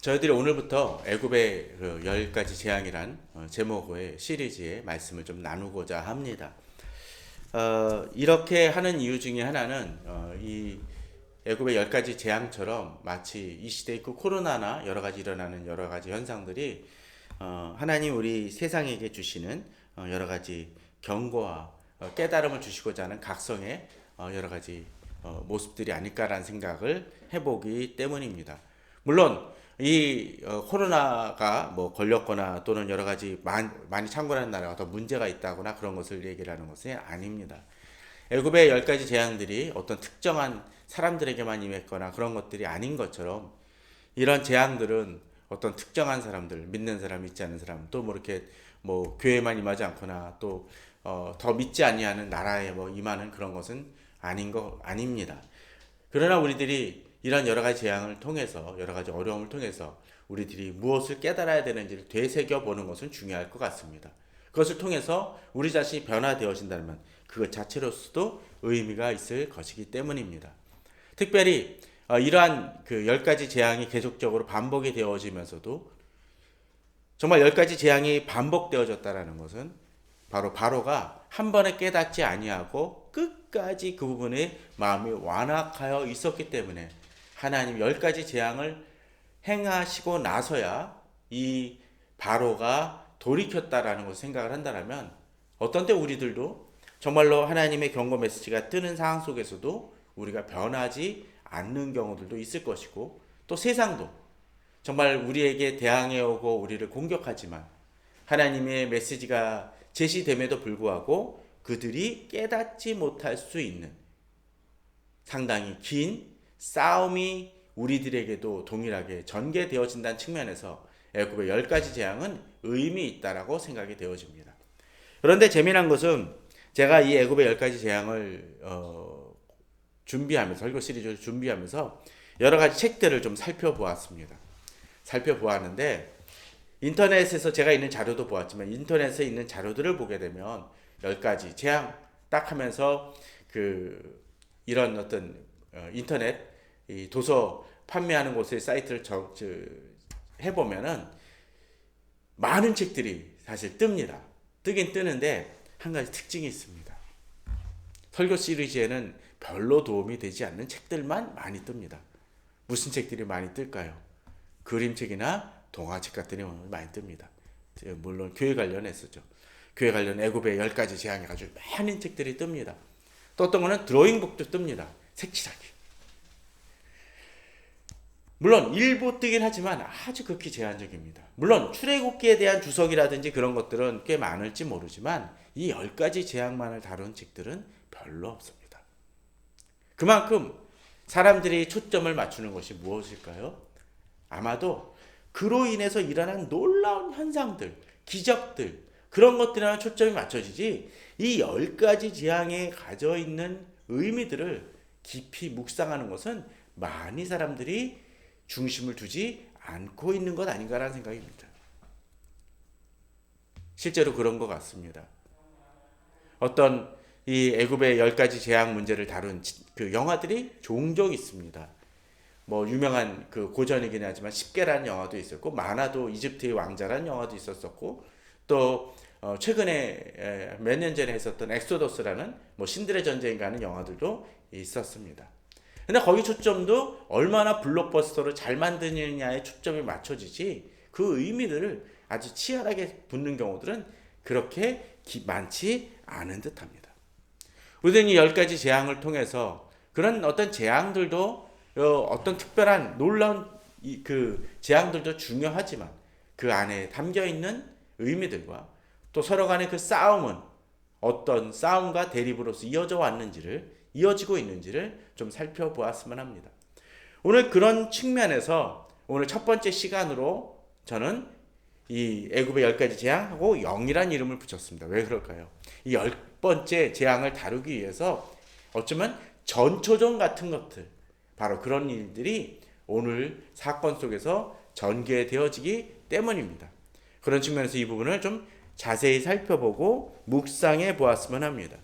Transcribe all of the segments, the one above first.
저희들이 오늘부터 애굽의 그 10가지 재앙이란 제목의 시리즈의 말씀을 좀 나누고자 합니다. 이렇게 하는 이유 중에 하나는 이 애굽의 10가지 재앙처럼 마치 이 시대의 그 코로나나 여러 가지 일어나는 여러 가지 현상들이 하나님 우리 세상에게 주시는 여러 가지 경고와 깨달음을 주시고자 하는 각성의 여러 가지 모습들이 아닐까라는 생각을 해보기 때문입니다. 물론 이 코로나가 뭐 걸렸거나 또는 여러 가지 많이 창궐하는 나라가 더 문제가 있다거나 그런 것을 얘기를 하는 것은 아닙니다. 애굽의 10가지 재앙들이 어떤 특정한 사람들에게만 임했거나 그런 것들이 아닌 것처럼 이런 재앙들은 어떤 특정한 사람들, 믿는 사람, 믿지 않는 사람, 또 뭐 이렇게 뭐 교회만 임하지 않거나 또 더 믿지 아니하는 나라에 뭐 임하는 그런 것은 아닙니다. 그러나 우리들이 이런 여러 가지 재앙을 통해서 여러 가지 어려움을 통해서 우리들이 무엇을 깨달아야 되는지를 되새겨 보는 것은 중요할 것 같습니다. 그것을 통해서 우리 자신이 변화되어진다면 그것 자체로서도 의미가 있을 것이기 때문입니다. 특별히 이러한 그 10가지 재앙이 계속적으로 반복이 되어지면서도 정말 10가지 재앙이 반복되어졌다는 것은 바로 바로가 한 번에 깨닫지 아니하고 끝까지 그 부분에 마음이 완악하여 있었기 때문에 하나님 10가지 재앙을 행하시고 나서야 이 바로가 돌이켰다라는 것을 생각을 한다면 어떤 때 우리들도 정말로 하나님의 경고 메시지가 뜨는 상황 속에서도 우리가 변하지 않는 경우들도 있을 것이고 또 세상도 정말 우리에게 대항해 오고 우리를 공격하지만 하나님의 메시지가 제시됨에도 불구하고 그들이 깨닫지 못할 수 있는 상당히 긴 싸움이 우리들에게도 동일하게 전개되어진다는 측면에서 애굽의 10가지 재앙은 의미 있다라고 생각이 되어집니다. 그런데 재미난 것은 제가 이 애굽의 10가지 재앙을 준비하면서 설교 시리즈를 준비하면서 여러 가지 책들을 좀 살펴보았는데 인터넷에서 제가 있는 자료도 보았지만 인터넷에 있는 자료들을 보게 되면 10가지 재앙 딱 하면서 이런 어떤 인터넷 이 도서 판매하는 곳의 사이트를 해보면은 많은 책들이 사실 뜹니다. 뜨긴 뜨는데 한 가지 특징이 있습니다. 설교 시리즈에는 별로 도움이 되지 않는 책들만 많이 뜹니다. 무슨 책들이 많이 뜰까요? 그림책이나 동화책 같은 게 많이 뜹니다. 물론 교회 관련해서죠. 교회 관련 애굽의 10가지 재앙이 아주 많은 책들이 뜹니다. 또 어떤 거는 드로잉북도 뜹니다. 색칠하기. 물론 일부 뜨긴 하지만 아주 극히 제한적입니다. 물론 출애굽기에 대한 주석이라든지 그런 것들은 꽤 많을지 모르지만 이 10가지 재앙만을 다룬 책들은 별로 없습니다. 그만큼 사람들이 초점을 맞추는 것이 무엇일까요? 아마도 그로 인해서 일어난 놀라운 현상들, 기적들, 그런 것들에만 초점이 맞춰지지 이 10가지 재앙에 가져 있는 의미들을 깊이 묵상하는 것은 많이 사람들이 중심을 두지 않고 있는 것 아닌가라는 생각입니다. 실제로 그런 것 같습니다. 어떤 이 애굽의 10가지 재앙 문제를 다룬 그 영화들이 종종 있습니다. 뭐 유명한 그 고전이긴 하지만 10개라는 영화도 있었고 만화도 이집트의 왕자라는 영화도 있었었고 또 최근에 몇 년 전에 했었던 엑소더스라는 뭐 신들의 전쟁인가 하는 영화들도 있었습니다. 근데 거기 초점도 얼마나 블록버스터를 잘 만드느냐에 초점이 맞춰지지 그 의미들을 아주 치열하게 붙는 경우들은 그렇게 많지 않은 듯합니다. 우리는 이 10가지 재앙을 통해서 그런 어떤 재앙들도 어떤 특별한 놀라운 그 재앙들도 중요하지만 그 안에 담겨있는 의미들과 또 서로 간의 그 싸움은 어떤 싸움과 대립으로서 이어지고 있는지를 좀 살펴보았으면 합니다. 오늘 그런 측면에서 오늘 첫 번째 시간으로 저는 이 애굽의 10가지 재앙하고 영이란 이름을 붙였습니다. 왜 그럴까요? 이 10번째 재앙을 다루기 위해서 어쩌면 전초전 같은 것들, 바로 그런 일들이 오늘 사건 속에서 전개되어지기 때문입니다. 그런 측면에서 이 부분을 좀 자세히 살펴보고 묵상해 보았으면 합니다.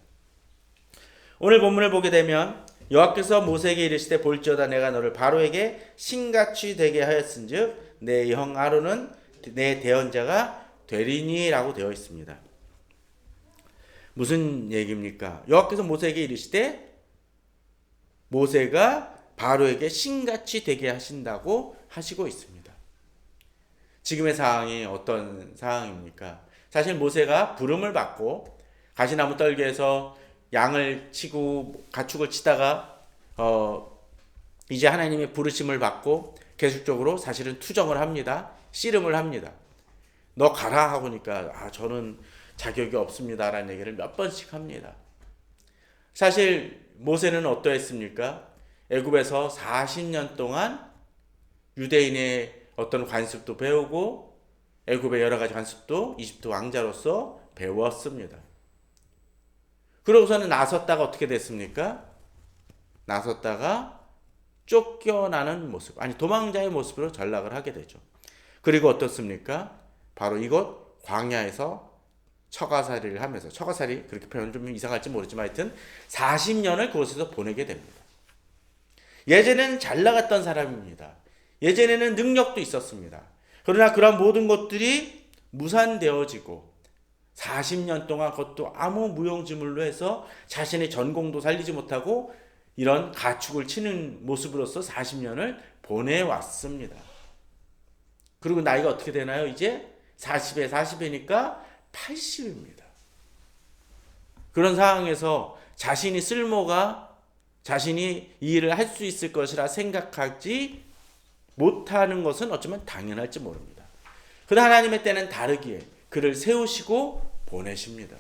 오늘 본문을 보게 되면 여호와께서 모세에게 이르시되 볼지어다 내가 너를 바로에게 신같이 되게 하였은즉 내 형 아론은 내 대언자가 되리니라고 되어 있습니다. 무슨 얘기입니까? 여호와께서 모세에게 이르시되 모세가 바로에게 신같이 되게 하신다고 하시고 있습니다. 지금의 상황이 어떤 상황입니까? 사실 모세가 부름을 받고 가시나무 떨기에서 양을 치고 가축을 치다가 이제 하나님의 부르심을 받고 계속적으로 사실은 투정을 합니다. 씨름을 합니다. 너 가라 하고니까 저는 자격이 없습니다라는 얘기를 몇 번씩 합니다. 사실 모세는 어떠했습니까? 애굽에서 40년 동안 유대인의 어떤 관습도 배우고 애굽의 여러 가지 관습도 이집트 왕자로서 배웠습니다. 그러고서는 나섰다가 어떻게 됐습니까? 나섰다가 쫓겨나는 모습, 아니 도망자의 모습으로 전락을 하게 되죠. 그리고 어떻습니까? 바로 이곳 광야에서 처가살이를 하면서, 처가살이 그렇게 표현은 좀 이상할지 모르지만 하여튼 40년을 그곳에서 보내게 됩니다. 예전에는 잘 나갔던 사람입니다. 예전에는 능력도 있었습니다. 그러나 그런 모든 것들이 무산되어지고 40년 동안 그것도 아무 무용지물로 해서 자신의 전공도 살리지 못하고 이런 가축을 치는 모습으로서 40년을 보내왔습니다. 그리고 나이가 어떻게 되나요? 이제 40에 40이니까 80입니다. 그런 상황에서 자신이 쓸모가, 자신이 이 일을 할 수 있을 것이라 생각하지 못하는 것은 어쩌면 당연할지 모릅니다. 그러나 하나님의 때는 다르기에 그를 세우시고 보내십니다.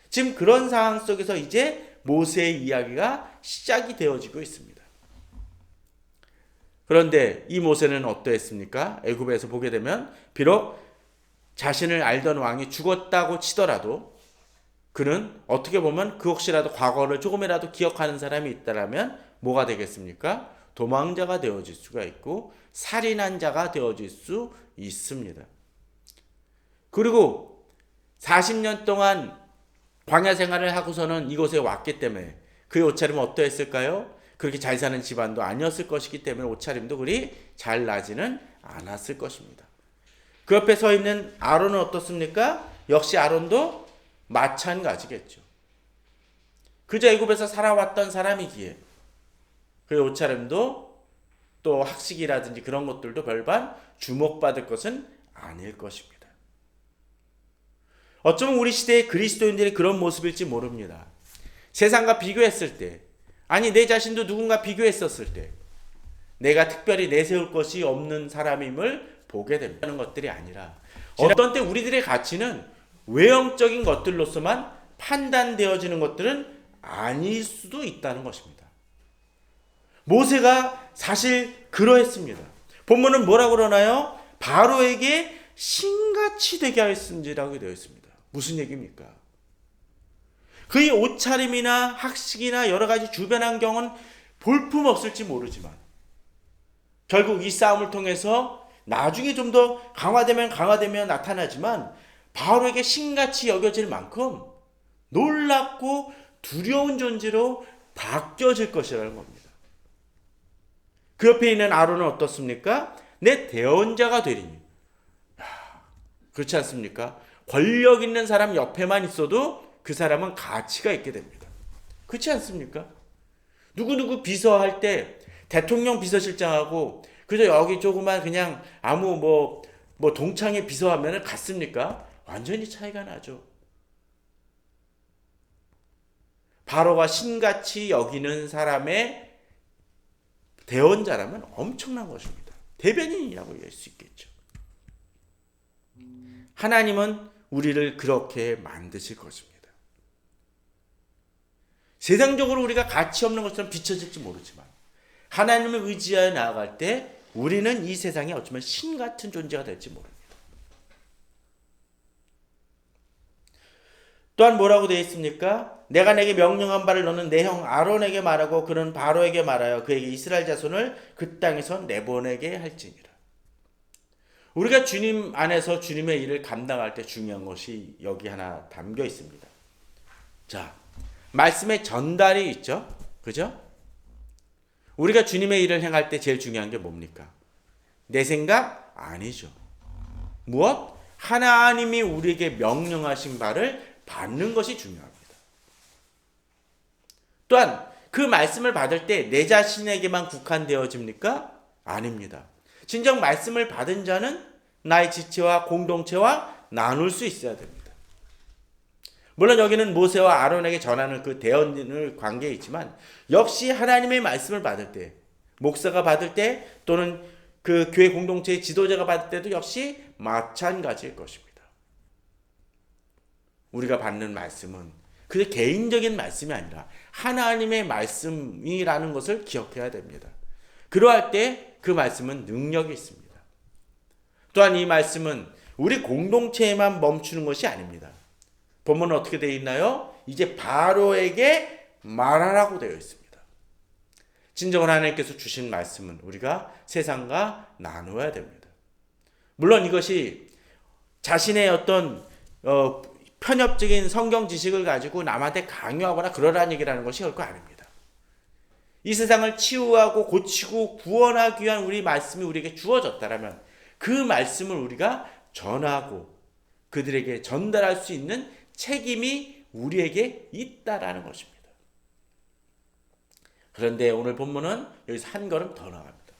지금 그런 상황 속에서 이제 모세의 이야기가 시작이 되어지고 있습니다. 그런데 이 모세는 어떠했습니까? 애굽에서 보게 되면 비록 자신을 알던 왕이 죽었다고 치더라도 그는 어떻게 보면 그 혹시라도 과거를 조금이라도 기억하는 사람이 있다라면 뭐가 되겠습니까? 도망자가 되어질 수가 있고 살인한 자가 되어질 수 있습니다. 그리고 40년 동안 광야 생활을 하고서는 이곳에 왔기 때문에 그의 옷차림은 어떠했을까요? 그렇게 잘 사는 집안도 아니었을 것이기 때문에 옷차림도 그리 잘 나지는 않았을 것입니다. 그 옆에 서 있는 아론은 어떻습니까? 역시 아론도 마찬가지겠죠. 그저 애굽에서 살아왔던 사람이기에 그의 옷차림도 또 학식이라든지 그런 것들도 별반 주목받을 것은 아닐 것입니다. 어쩌면 우리 시대의 그리스도인들이 그런 모습일지 모릅니다. 세상과 비교했을 때, 아니 내 자신도 누군가 비교했었을 때 내가 특별히 내세울 것이 없는 사람임을 보게 됩니다. 하는 것들이 아니라 어떤 때 우리들의 가치는 외형적인 것들로서만 판단되어지는 것들은 아닐 수도 있다는 것입니다. 모세가 사실 그러했습니다. 본문은 뭐라고 그러나요? 바로에게 신같이 되게 하였음이라고 되어 있습니다. 무슨 얘기입니까? 그의 옷차림이나 학식이나 여러 가지 주변 환경은 볼품없을지 모르지만 결국 이 싸움을 통해서 나중에 좀 더 강화되면 나타나지만 바로에게 신같이 여겨질 만큼 놀랍고 두려운 존재로 바뀌어질 것이라는 겁니다. 그 옆에 있는 아론은 어떻습니까? 내 대언자가 되리니. 그렇지 않습니까? 권력 있는 사람 옆에만 있어도 그 사람은 가치가 있게 됩니다. 그렇지 않습니까? 누구누구 비서할 때 대통령 비서실장하고 그저 여기 조그만 그냥 아무 뭐 동창회 비서하면 같습니까? 완전히 차이가 나죠. 바로가 신같이 여기는 사람의 대언자라면 엄청난 것입니다. 대변인이라고 얘기할 수 있겠죠. 하나님은 우리를 그렇게 만드실 것입니다. 세상적으로 우리가 가치 없는 것처럼 비춰질지 모르지만 하나님을 의지하여 나아갈 때 우리는 이 세상에 어쩌면 신 같은 존재가 될지 모릅니다. 또한 뭐라고 되어 있습니까? 내가 내게 명령한 바를 너는 내 형 아론에게 말하고 그는 바로에게 말하여 그에게 이스라엘 자손을 그 땅에서 내보내게 할지니라. 우리가 주님 안에서 주님의 일을 감당할 때 중요한 것이 여기 하나 담겨 있습니다. 자, 말씀의 전달이 있죠. 그죠? 우리가 주님의 일을 행할 때 제일 중요한 게 뭡니까? 내 생각 아니죠. 무엇? 하나님이 우리에게 명령하신 바를 받는 것이 중요합니다. 또한 그 말씀을 받을 때 내 자신에게만 국한되어집니까? 아닙니다. 진정 말씀을 받은 자는 나의 지체와 공동체와 나눌 수 있어야 됩니다. 물론 여기는 모세와 아론에게 전하는 그 대언을 관계에 있지만 역시 하나님의 말씀을 받을 때, 목사가 받을 때 또는 그 교회 공동체의 지도자가 받을 때도 역시 마찬가지일 것입니다. 우리가 받는 말씀은 그 개인적인 말씀이 아니라 하나님의 말씀이라는 것을 기억해야 됩니다. 그러할 때 그 말씀은 능력이 있습니다. 또한 이 말씀은 우리 공동체에만 멈추는 것이 아닙니다. 본문은 어떻게 되어 있나요? 이제 바로에게 말하라고 되어 있습니다. 진정으로 하나님께서 주신 말씀은 우리가 세상과 나누어야 됩니다. 물론 이것이 자신의 어떤 편협적인 성경 지식을 가지고 남한테 강요하거나 그러라는 얘기라는 것이 결코 아닙니다. 이 세상을 치유하고 고치고 구원하기 위한 우리 말씀이 우리에게 주어졌다면 그 말씀을 우리가 전하고 그들에게 전달할 수 있는 책임이 우리에게 있다라는 것입니다. 그런데 오늘 본문은 여기서 한 걸음 더 나갑니다.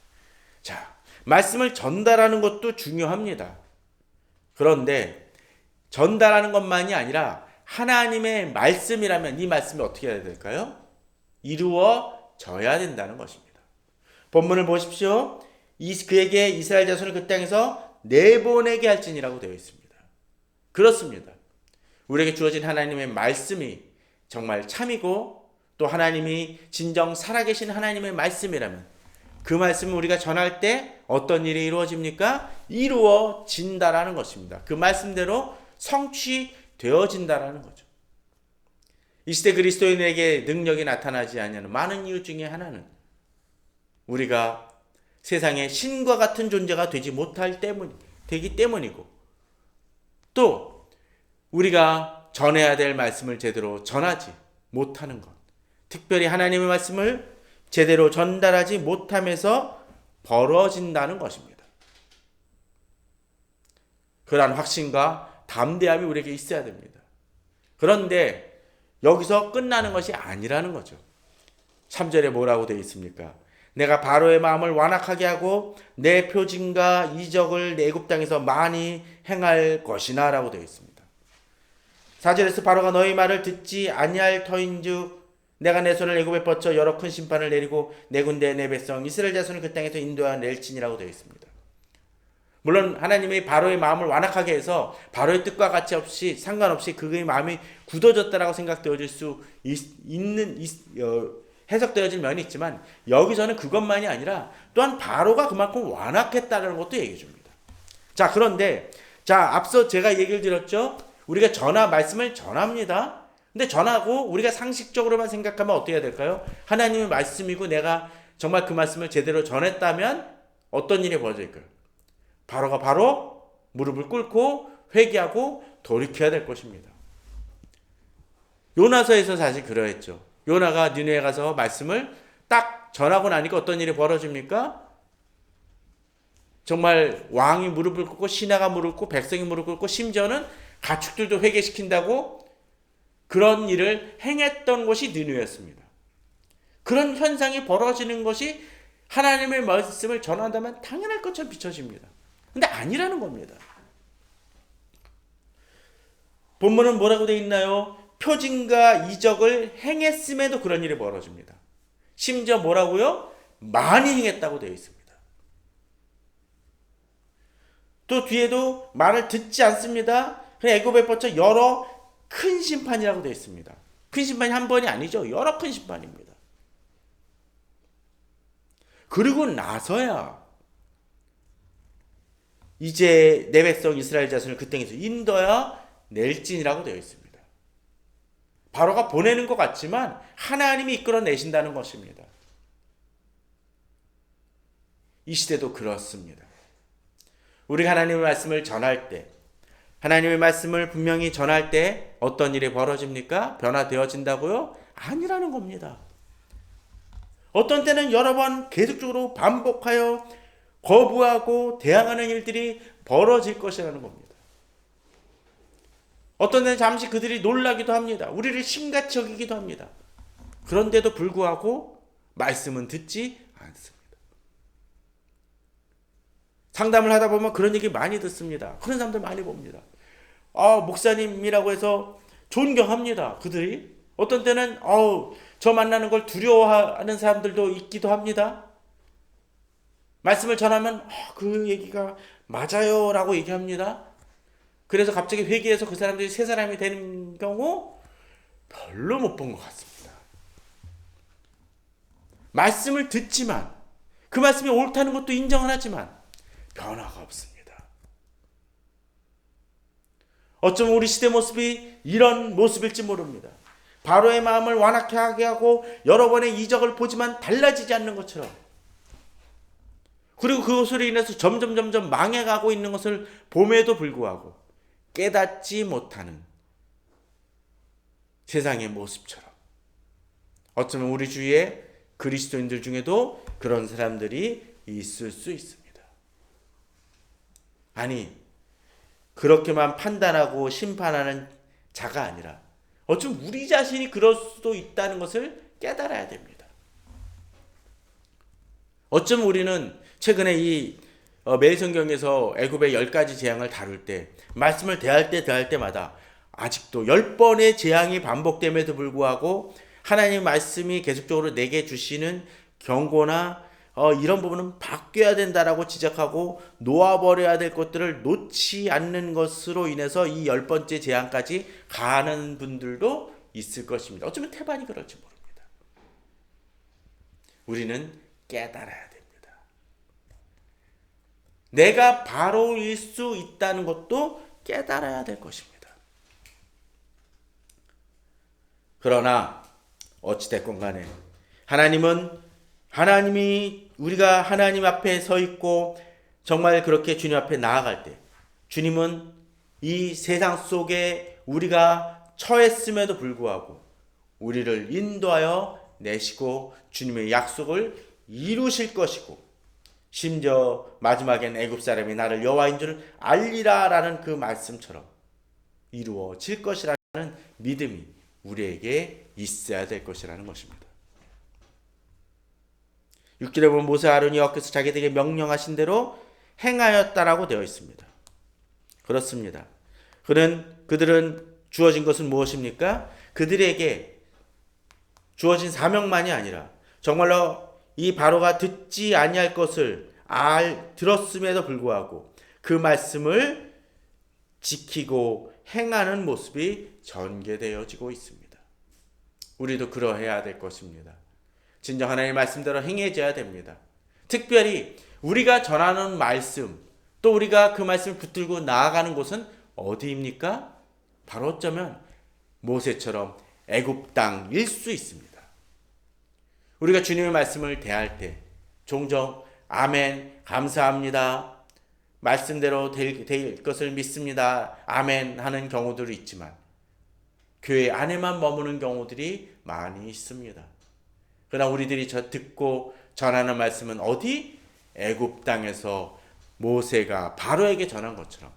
자, 말씀을 전달하는 것도 중요합니다. 그런데 전달하는 것만이 아니라 하나님의 말씀이라면 이 말씀이 어떻게 해야 될까요? 이루어져야 된다는 것입니다. 본문을 보십시오. 그에게 이스라엘 자손을 그 땅에서 내보내게 할지니라고 되어 있습니다. 그렇습니다. 우리에게 주어진 하나님의 말씀이 정말 참이고 또 하나님이 진정 살아계신 하나님의 말씀이라면 그 말씀을 우리가 전할 때 어떤 일이 이루어집니까? 이루어진다라는 것입니다. 그 말씀대로 성취되어진다라는 거죠. 이 시대 그리스도인에게 능력이 나타나지 않는 많은 이유 중에 하나는 우리가 세상에 신과 같은 존재가 되기 때문이고 또 우리가 전해야 될 말씀을 제대로 전하지 못하는 것, 특별히 하나님의 말씀을 제대로 전달하지 못함에서 벌어진다는 것입니다. 그러한 확신과 담대함이 우리에게 있어야 됩니다. 그런데 여기서 끝나는 것이 아니라는 거죠. 3절에 뭐라고 되어 있습니까? 내가 바로의 마음을 완악하게 하고 내 표징과 이적을 애굽 땅에서 많이 행할 것이나 라고 되어 있습니다. 4절에서 바로가 너희 말을 듣지 아니할 터인즉 내가 내 손을 애굽에 뻗쳐 여러 큰 심판을 내리고 내 군대 내 백성 이스라엘 자손을 그 땅에서 인도하여 낼지니라고 되어 있습니다. 물론 하나님이 바로의 마음을 완악하게 해서 바로의 뜻과 같이 없이 상관없이 그의 마음이 굳어졌다라고 생각되어질 수 있는 해석되어질 면이 있지만 여기서는 그것만이 아니라 또한 바로가 그만큼 완악했다는 것도 얘기해 줍니다. 자, 그런데 앞서 제가 얘기를 드렸죠. 우리가 말씀을 전합니다. 근데 전하고 우리가 상식적으로만 생각하면 어떻게 해야 될까요? 하나님의 말씀이고 내가 정말 그 말씀을 제대로 전했다면 어떤 일이 벌어질까요? 바로가 바로 무릎을 꿇고 회개하고 돌이켜야 될 것입니다. 요나서에서 사실 그러했죠. 요나가 니느웨에 가서 말씀을 딱 전하고 나니까 어떤 일이 벌어집니까? 정말 왕이 무릎을 꿇고 신하가 무릎을 꿇고 백성이 무릎을 꿇고 심지어는 가축들도 회개시킨다고 그런 일을 행했던 것이 니느웨였습니다. 그런 현상이 벌어지는 것이 하나님의 말씀을 전한다면 당연할 것처럼 비춰집니다. 근데 아니라는 겁니다. 본문은 뭐라고 되어 있나요? 표징과 이적을 행했음에도 그런 일이 벌어집니다. 심지어 뭐라고요? 많이 행했다고 되어 있습니다. 또 뒤에도 말을 듣지 않습니다. 그냥 애굽에 뻗쳐 여러 큰 심판이라고 되어 있습니다. 큰 심판이 한 번이 아니죠. 여러 큰 심판입니다. 그리고 나서야 이제 내 백성 이스라엘 자손을 그 땅에서 인도하여 낼지니라고 되어 있습니다. 바로가 보내는 것 같지만 하나님이 이끌어내신다는 것입니다. 이 시대도 그렇습니다. 우리가 하나님의 말씀을 전할 때, 하나님의 말씀을 분명히 전할 때 어떤 일이 벌어집니까? 변화되어진다고요? 아니라는 겁니다. 어떤 때는 여러 번 계속적으로 반복하여 거부하고 대항하는 일들이 벌어질 것이라는 겁니다. 어떤 데는 잠시 그들이 놀라기도 합니다. 우리를 심각히 여기기도 합니다. 그런데도 불구하고 말씀은 듣지 않습니다. 상담을 하다 보면 그런 얘기 많이 듣습니다. 그런 사람들 많이 봅니다. 목사님이라고 해서 존경합니다. 그들이 어떤 때는 저 만나는 걸 두려워하는 사람들도 있기도 합니다. 말씀을 전하면 그 얘기가 맞아요 라고 얘기합니다. 그래서 갑자기 회개해서 그 사람들이 새 사람이 되는 경우 별로 못 본 것 같습니다. 말씀을 듣지만 그 말씀이 옳다는 것도 인정을 하지만 변화가 없습니다. 어쩌면 우리 시대 모습이 이런 모습일지 모릅니다. 바로의 마음을 완악해 하게 하고 여러 번의 이적을 보지만 달라지지 않는 것처럼, 그리고 그것으로 인해서 점점 망해가고 있는 것을 봄에도 불구하고 깨닫지 못하는 세상의 모습처럼, 어쩌면 우리 주위에 그리스도인들 중에도 그런 사람들이 있을 수 있습니다. 아니, 그렇게만 판단하고 심판하는 자가 아니라 어쩌면 우리 자신이 그럴 수도 있다는 것을 깨달아야 됩니다. 어쩌면 우리는 최근에 이 매일성경에서 애굽의 10가지 재앙을 다룰 때, 말씀을 대할 때마다 아직도 10번의 재앙이 반복됨에도 불구하고 하나님의 말씀이 계속적으로 내게 주시는 경고나 이런 부분은 바뀌어야 된다라고 지적하고 놓아버려야 될 것들을 놓지 않는 것으로 인해서 이 10번째 재앙까지 가는 분들도 있을 것입니다. 어쩌면 태반이 그럴지 모릅니다. 우리는 깨달아야 됩니다. 내가 바로일 수 있다는 것도 깨달아야 될 것입니다. 그러나 어찌됐건 간에 하나님이 우리가 하나님 앞에 서 있고 정말 그렇게 주님 앞에 나아갈 때, 주님은 이 세상 속에 우리가 처했음에도 불구하고 우리를 인도하여 내시고 주님의 약속을 이루실 것이고, 심지어 마지막엔 애굽 사람이 나를 여호와인 줄 알리라 라는 그 말씀처럼 이루어질 것이라는 믿음이 우리에게 있어야 될 것이라는 것입니다. 6절에 보면 모세 아론이 여호와께서 자기들에게 명령하신 대로 행하였다라고 되어 있습니다. 그렇습니다. 그들은 주어진 것은 무엇입니까? 그들에게 주어진 사명만이 아니라 정말로 이 바로가 듣지 아니할 것을 들었음에도 불구하고 그 말씀을 지키고 행하는 모습이 전개되어지고 있습니다. 우리도 그러해야 될 것입니다. 진정 하나님의 말씀대로 행해져야 됩니다. 특별히 우리가 전하는 말씀, 또 우리가 그 말씀을 붙들고 나아가는 곳은 어디입니까? 바로 어쩌면 모세처럼 애굽 땅일 수 있습니다. 우리가 주님의 말씀을 대할 때 종종 아멘, 감사합니다, 말씀대로 될 것을 믿습니다, 아멘 하는 경우들이 있지만 교회 안에만 머무는 경우들이 많이 있습니다. 그러나 우리들이 듣고 전하는 말씀은 어디? 애굽 땅에서 모세가 바로에게 전한 것처럼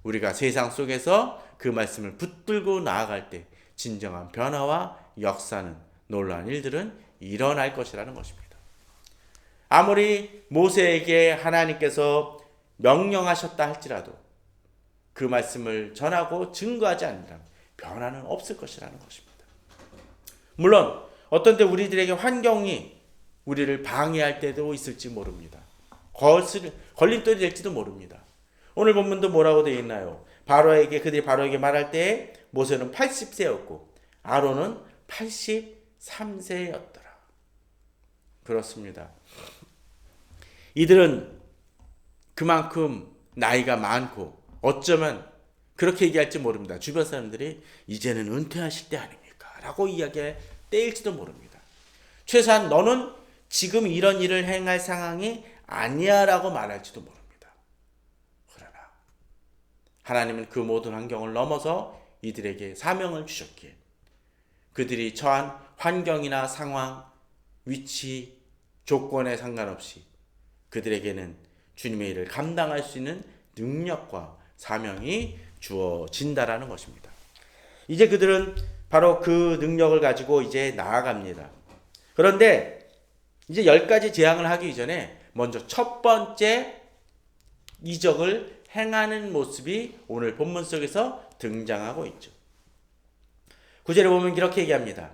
우리가 세상 속에서 그 말씀을 붙들고 나아갈 때 진정한 변화와 역사는, 놀라운 일들은 일어날 것이라는 것입니다. 아무리 모세에게 하나님께서 명령하셨다 할지라도 그 말씀을 전하고 증거하지 않는다면 변화는 없을 것이라는 것입니다. 물론 어떤 때 우리들에게 환경이 우리를 방해할 때도 있을지 모릅니다. 걸림돌이 될지도 모릅니다. 오늘 본문도 뭐라고 되어 있나요? 그들이 바로에게 말할 때 모세는 80세였고 아론은 83세였더라. 그렇습니다. 이들은 그만큼 나이가 많고 어쩌면 그렇게 얘기할지 모릅니다. 주변 사람들이 이제는 은퇴하실 때 아닙니까? 라고 이야기할 때일지도 모릅니다. 최소한 너는 지금 이런 일을 행할 상황이 아니야 라고 말할지도 모릅니다. 그러나 하나님은 그 모든 환경을 넘어서 이들에게 사명을 주셨기에 그들이 처한 환경이나 상황, 위치, 조건에 상관없이 그들에게는 주님의 일을 감당할 수 있는 능력과 사명이 주어진다라는 것입니다. 이제 그들은 바로 그 능력을 가지고 이제 나아갑니다. 그런데 이제 10가지 재앙을 하기 이전에 먼저 첫 번째 이적을 행하는 모습이 오늘 본문 속에서 등장하고 있죠. 9절에 보면 이렇게 얘기합니다.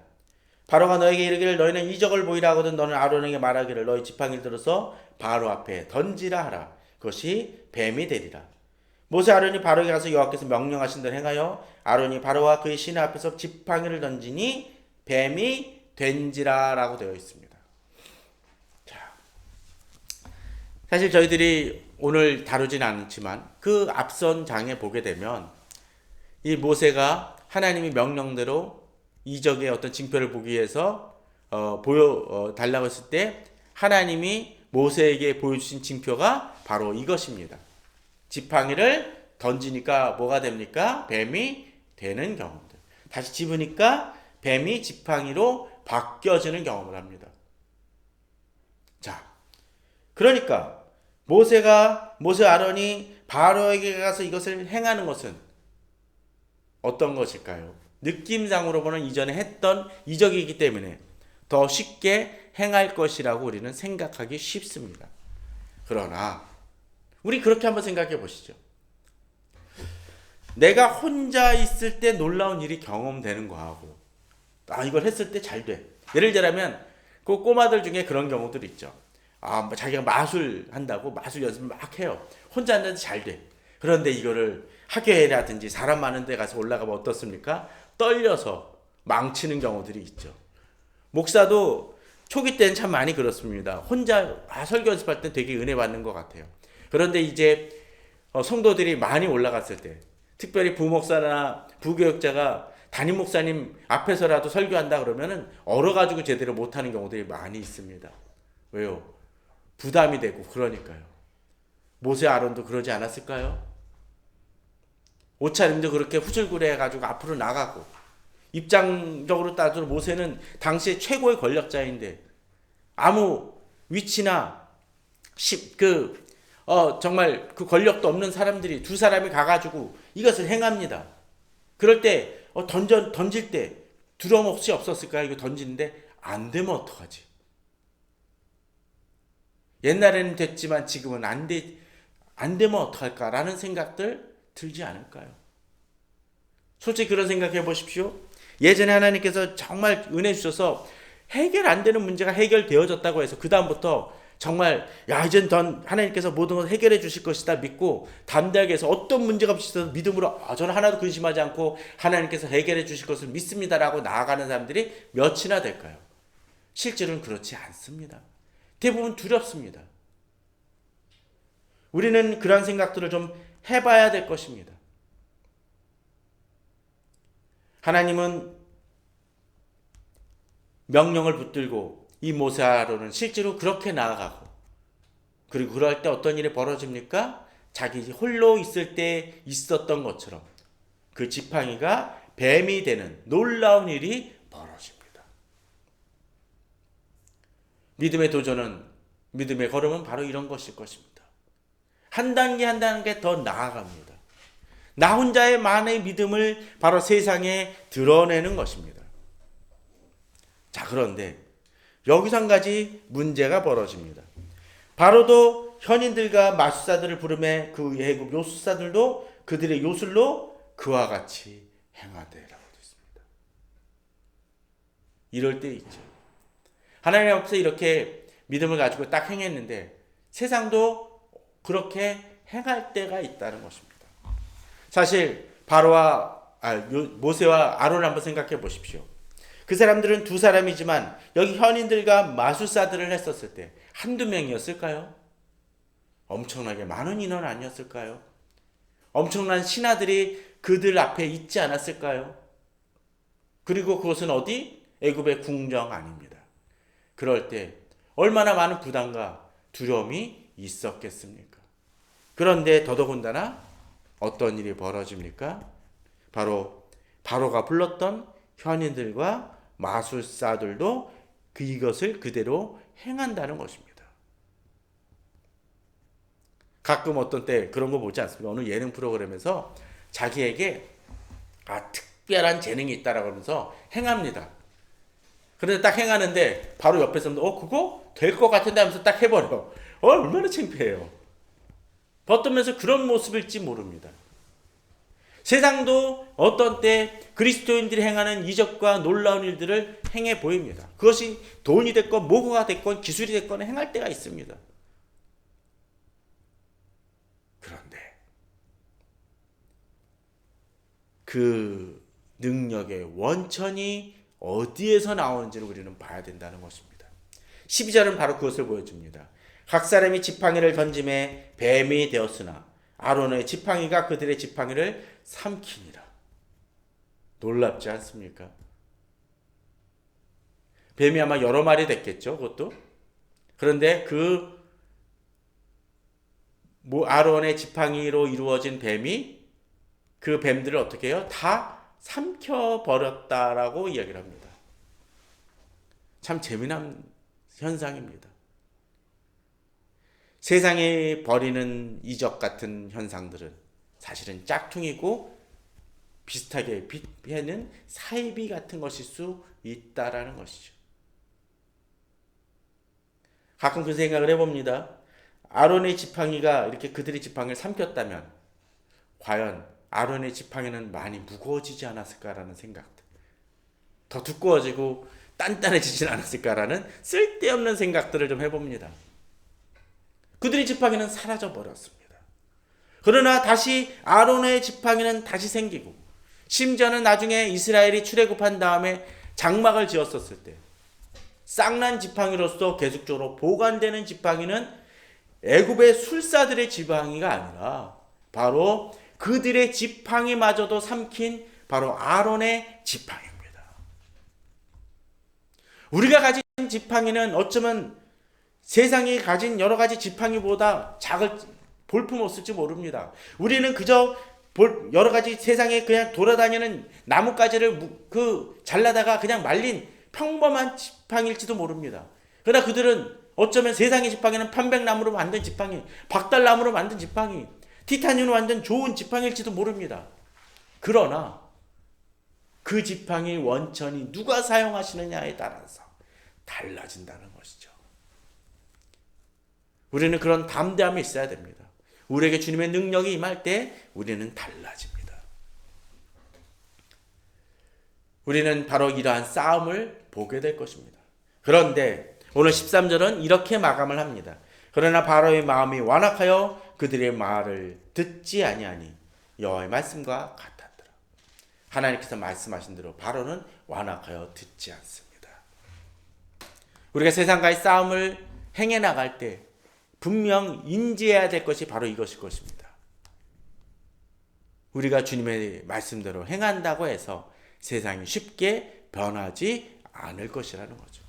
바로가 너에게 이르기를 너희는 이적을 보이라 하거든 너는 아론에게 말하기를 너희 지팡이를 들어서 바로 앞에 던지라 하라. 그것이 뱀이 되리라. 모세 아론이 바로에게 가서 여호와께서 명령하신 대로 행하여 아론이 바로와 그의 신하 앞에서 지팡이를 던지니 뱀이 된지라 라고 되어 있습니다. 자, 사실 저희들이 오늘 다루진 않지만 그 앞선 장에 보게 되면 이 모세가 하나님의 명령대로 이적의 어떤 징표를 보기 위해서 보여달라고 했을 때 하나님이 모세에게 보여주신 징표가 바로 이것입니다. 지팡이를 던지니까 뭐가 됩니까? 뱀이 되는 경험들. 다시 집으니까 뱀이 지팡이로 바뀌어지는 경험을 합니다. 자, 그러니까 모세 아론이 바로에게 가서 이것을 행하는 것은 어떤 것일까요? 느낌상으로 보는 이전에 했던 이적이기 때문에 더 쉽게 행할 것이라고 우리는 생각하기 쉽습니다. 그러나 우리 그렇게 한번 생각해 보시죠. 내가 혼자 있을 때 놀라운 일이 경험되는 거하고 이걸 했을 때 잘 돼. 예를 들자면 그 꼬마들 중에 그런 경우들이 있죠. 자기가 마술 한다고 마술 연습을 막 해요. 혼자 하는데 잘 돼. 그런데 이거를 학교라든지 사람 많은 데 가서 올라가면 어떻습니까? 떨려서 망치는 경우들이 있죠. 목사도 초기 때는 참 많이 그렇습니다. 혼자 설교 연습할 때 되게 은혜 받는 것 같아요. 그런데 이제 성도들이 많이 올라갔을 때 특별히 부목사나 부교육자가 담임 목사님 앞에서라도 설교한다 그러면은 얼어가지고 제대로 못하는 경우들이 많이 있습니다. 왜요? 부담이 되고 그러니까요. 모세 아론도 그러지 않았을까요? 옷차림도 그렇게 후줄그레해가지고 앞으로 나가고 입장적으로 따져도 모세는 당시에 최고의 권력자인데 아무 위치나 정말 그 권력도 없는 사람들이 두 사람이 가가지고 이것을 행합니다. 그럴 때 던질 때 두려움 없이 없었을까요? 이거 던지는데 안 되면 어떡하지? 옛날에는 됐지만 지금은 안 되면 어떡할까라는 생각들 들지 않을까요? 솔직히 그런 생각해 보십시오. 예전에 하나님께서 정말 은혜 주셔서 해결 안 되는 문제가 해결되어졌다고 해서 그 다음부터 정말 이젠 하나님께서 모든 걸 해결해 주실 것이다 믿고 담대하게 해서 어떤 문제가 없어도 믿음으로 저는 하나도 근심하지 않고 하나님께서 해결해 주실 것을 믿습니다라고 나아가는 사람들이 몇이나 될까요? 실제로는 그렇지 않습니다. 대부분 두렵습니다. 우리는 그런 생각들을 좀 해봐야 될 것입니다. 하나님은 명령을 붙들고 이 모세 아론은 실제로 그렇게 나아가고 그리고 그럴 때 어떤 일이 벌어집니까? 자기 홀로 있을 때 있었던 것처럼 그 지팡이가 뱀이 되는 놀라운 일이 벌어집니다. 믿음의 도전은 믿음의 걸음은 바로 이런 것일 것입니다. 한 단계 한 단계 더 나아갑니다. 나 혼자의 만의 믿음을 바로 세상에 드러내는 것입니다. 자, 그런데 여기서 한 가지 문제가 벌어집니다. 바로도 현인들과 마술사들을 부르매 그 애굽 요술사들도 그들의 요술로 그와 같이 행하되라고 되어 있습니다. 이럴 때 있죠. 하나님 앞에서 이렇게 믿음을 가지고 딱 행했는데 세상도 그렇게 행할 때가 있다는 것입니다. 사실 모세와 아론을 한번 생각해 보십시오. 그 사람들은 두 사람이지만 여기 현인들과 마술사들을 했었을 때 한두 명이었을까요? 엄청나게 많은 인원 아니었을까요? 엄청난 신하들이 그들 앞에 있지 않았을까요? 그리고 그것은 어디? 애굽의 궁정 아닙니다. 그럴 때 얼마나 많은 부담과 두려움이 있었겠습니까? 그런데 더더군다나 어떤 일이 벌어집니까? 바로가 불렀던 현인들과 마술사들도 이것을 그대로 행한다는 것입니다. 가끔 어떤 때 그런 거 보지 않습니까? 어느 예능 프로그램에서 자기에게 특별한 재능이 있다라고 하면서 행합니다. 그런데 딱 행하는데 바로 옆에서 그거 될 것 같은데 하면서 딱 해버려. 얼마나 창피해요. 어떠면서 그런 모습일지 모릅니다. 세상도 어떤 때 그리스도인들이 행하는 이적과 놀라운 일들을 행해 보입니다. 그것이 돈이 됐건 뭐가 됐건 기술이 됐건 행할 때가 있습니다. 그런데 그 능력의 원천이 어디에서 나오는지를 우리는 봐야 된다는 것입니다. 12절은 바로 그것을 보여줍니다. 각 사람이 지팡이를 던짐에 뱀이 되었으나 아론의 지팡이가 그들의 지팡이를 삼키니라. 놀랍지 않습니까? 뱀이 아마 여러 마리 됐겠죠, 그것도. 그런데 아론의 지팡이로 이루어진 뱀이 그 뱀들을 어떻게 해요? 다 삼켜버렸다라고 이야기를 합니다. 참 재미난 현상입니다. 세상에 벌이는 이적 같은 현상들은 사실은 짝퉁이고 비슷하게 비하는 사이비 같은 것일 수 있다라는 것이죠. 가끔 그 생각을 해봅니다. 아론의 지팡이가 이렇게 그들의 지팡이를 삼켰다면 과연 아론의 지팡이는 많이 무거워지지 않았을까라는 생각들, 더 두꺼워지고 단단해지진 않았을까라는 쓸데없는 생각들을 좀 해봅니다. 그들의 지팡이는 사라져 버렸습니다. 그러나 다시 아론의 지팡이는 다시 생기고, 심지어는 나중에 이스라엘이 출애굽한 다음에 장막을 지었었을 때 쌍난 지팡이로서 계속적으로 보관되는 지팡이는 애굽의 술사들의 지팡이가 아니라 바로 그들의 지팡이마저도 삼킨 바로 아론의 지팡이입니다. 우리가 가진 지팡이는 어쩌면 세상이 가진 여러 가지 지팡이보다 볼품 없을지 모릅니다. 우리는 그저 여러 가지 세상에 그냥 돌아다니는 나뭇가지를 잘라다가 그냥 말린 평범한 지팡이일지도 모릅니다. 그러나 그들은 어쩌면 세상의 지팡이는 편백나무로 만든 지팡이, 박달나무로 만든 지팡이, 티타늄으로 만든 좋은 지팡이일지도 모릅니다. 그러나 그 지팡이 원천이 누가 사용하시느냐에 따라서 달라진다는 것이죠. 우리는 그런 담대함이 있어야 됩니다. 우리에게 주님의 능력이 임할 때 우리는 달라집니다. 우리는 바로 이러한 싸움을 보게 될 것입니다. 그런데 오늘 13절은 이렇게 마감을 합니다. 그러나 바로의 마음이 완악하여 그들의 말을 듣지 아니하니 여호와의 말씀과 같았더라. 하나님께서 말씀하신 대로 바로는 완악하여 듣지 않습니다. 우리가 세상과의 싸움을 행해 나갈 때 분명 인지해야 될 것이 바로 이것일 것입니다. 우리가 주님의 말씀대로 행한다고 해서 세상이 쉽게 변하지 않을 것이라는 거죠.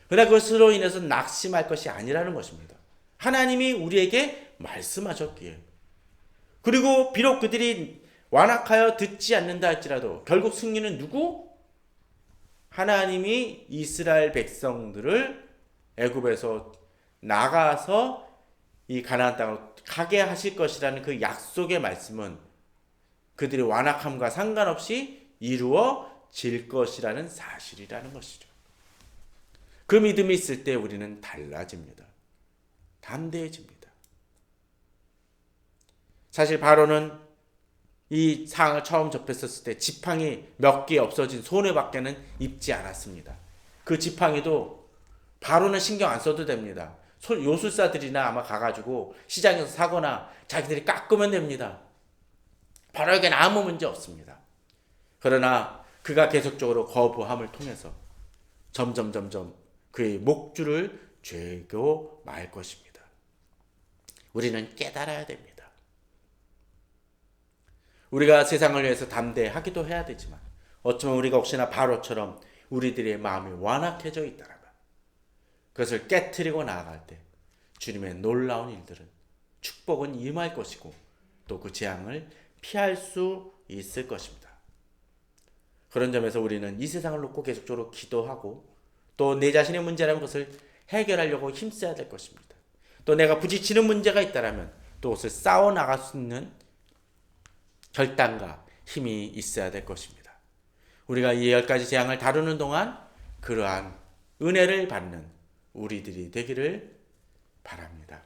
그러나 그것으로 인해서 낙심할 것이 아니라는 것입니다. 하나님이 우리에게 말씀하셨기에, 그리고 비록 그들이 완악하여 듣지 않는다 할지라도 결국 승리는 누구? 하나님이 이스라엘 백성들을 애굽에서 나가서 이 가나안 땅으로 가게 하실 것이라는 그 약속의 말씀은 그들의 완악함과 상관없이 이루어질 것이라는 사실이라는 것이죠. 그 믿음이 있을 때 우리는 달라집니다. 담대해집니다. 사실 바로는 이 상황을 처음 접했었을 때 지팡이 몇 개 없어진 손해밖에는 입지 않았습니다. 그 지팡이도 바로는 신경 안 써도 됩니다. 요술사들이나 아마 가가지고 시장에서 사거나 자기들이 깎으면 됩니다. 바로에게는 아무 문제 없습니다. 그러나 그가 계속적으로 거부함을 통해서 점점 그의 목줄을 죄고 말 것입니다. 우리는 깨달아야 됩니다. 우리가 세상을 위해서 담대하기도 해야 되지만 어쩌면 우리가 혹시나 바로처럼 우리들의 마음이 완악해져 있다면 그것을 깨트리고 나아갈 때 주님의 놀라운 일들은, 축복은 임할 것이고 또 그 재앙을 피할 수 있을 것입니다. 그런 점에서 우리는 이 세상을 놓고 계속적으로 기도하고 또 내 자신의 문제라면 그것을 해결하려고 힘써야 될 것입니다. 또 내가 부딪히는 문제가 있다면 또 그것을 싸워 나갈 수 있는 결단과 힘이 있어야 될 것입니다. 우리가 이 10가지 재앙을 다루는 동안 그러한 은혜를 받는 우리들이 되기를 바랍니다.